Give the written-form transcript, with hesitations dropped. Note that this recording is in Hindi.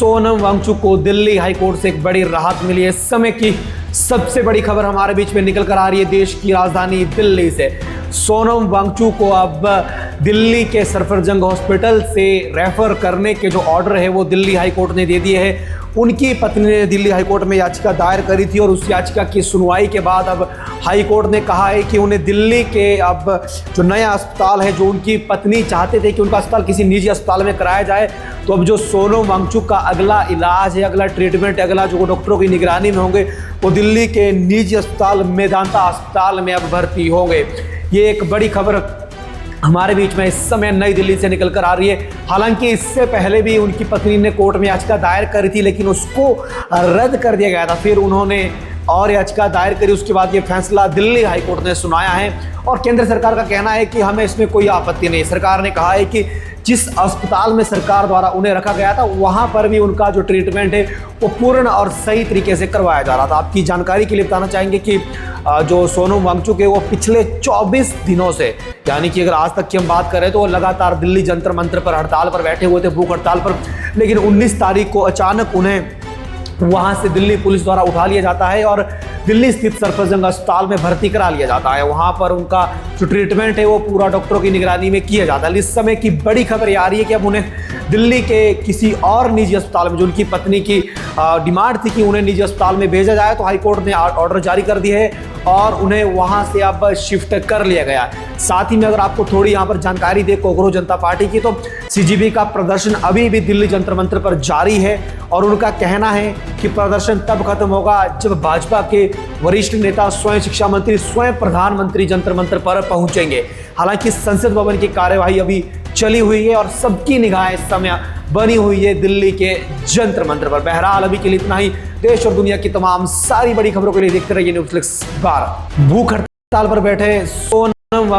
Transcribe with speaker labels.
Speaker 1: सोनम वांगचुक को दिल्ली हाईकोर्ट से एक बड़ी राहत मिली है। इस समय की सबसे बड़ी खबर हमारे बीच में निकल कर आ रही है देश की राजधानी दिल्ली से। सोनम वांगचुक को अब दिल्ली के सफदरजंग हॉस्पिटल से रेफर करने के जो ऑर्डर है वो दिल्ली हाईकोर्ट ने दे दिए हैं। उनकी पत्नी ने दिल्ली हाईकोर्ट में याचिका दायर करी थी और उस याचिका की सुनवाई के बाद अब हाईकोर्ट ने कहा है कि उन्हें दिल्ली के अब जो नया अस्पताल है, जो उनकी पत्नी चाहते थे कि उनका अस्पताल किसी निजी अस्पताल में कराया जाए, तो अब जो सोनम वांगचुक का अगला इलाज है, अगला ट्रीटमेंट, अगला जो डॉक्टरों की निगरानी में होंगे वो दिल्ली के निजी अस्पताल मेदांता अस्पताल में अब भर्ती होंगे। ये एक बड़ी खबर हमारे बीच में इस समय नई दिल्ली से निकल कर आ रही है। हालांकि इससे पहले भी उनकी पत्नी ने कोर्ट में याचिका दायर करी थी, लेकिन उसको रद्द कर दिया गया था। फिर उन्होंने और याचिका दायर करी, उसके बाद ये फैसला दिल्ली हाईकोर्ट ने सुनाया है और केंद्र सरकार का कहना है कि हमें इसमें कोई आपत्ति नहीं। सरकार ने कहा है कि जिस अस्पताल में सरकार द्वारा उन्हें रखा गया था वहां पर भी उनका जो ट्रीटमेंट है वो पूर्ण और सही तरीके से करवाया जा रहा था। आपकी जानकारी के लिए बताना चाहेंगे कि जो सोनम वांगचुक है वो पिछले 24 दिनों से, यानी कि अगर आज तक की हम बात करें तो वो लगातार दिल्ली जंतर मंतर पर हड़ताल पर बैठे हुए थे, भूख हड़ताल पर। लेकिन 19 तारीख को अचानक उन्हें वहां से दिल्ली पुलिस द्वारा उठा लिया जाता है और दिल्ली स्थित सफदरजंग अस्पताल में भर्ती करा लिया जाता है। वहां पर उनका जो ट्रीटमेंट है वो पूरा डॉक्टरों की निगरानी में किया जाता है। इस समय की बड़ी खबर ये आ रही है कि अब उन्हें दिल्ली के किसी और निजी अस्पताल में, जो उनकी पत्नी की डिमांड थी कि उन्हें निजी अस्पताल में भेजा जाए, तो हाईकोर्ट ने ऑर्डर जारी कर दिए है और उन्हें वहां से अब शिफ्ट कर लिया गया। साथ ही में अगर आपको थोड़ी यहाँ पर जानकारी दे कोकरोच जनता पार्टी की, तो सीजीबी का प्रदर्शन अभी भी दिल्ली जंतर मंतर पर जारी है और उनका कहना है कि प्रदर्शन तब खत्म होगा जब भाजपा के वरिष्ठ नेता, स्वयं शिक्षा मंत्री, स्वयं प्रधानमंत्री जंतर मंतर पर पहुंचेंगे। हालांकि संसद भवन की कार्यवाही अभी चली हुई है और सबकी निगाह इस समय बनी हुई है दिल्ली के जंतर मंतर पर। बहरहाल अभी के लिए इतना ही। देश और दुनिया की तमाम सारी बड़ी खबरों के लिए देखते रहिए न्यूज़ क्लिक्स 12। भूख हड़ताल पर बैठे सोनम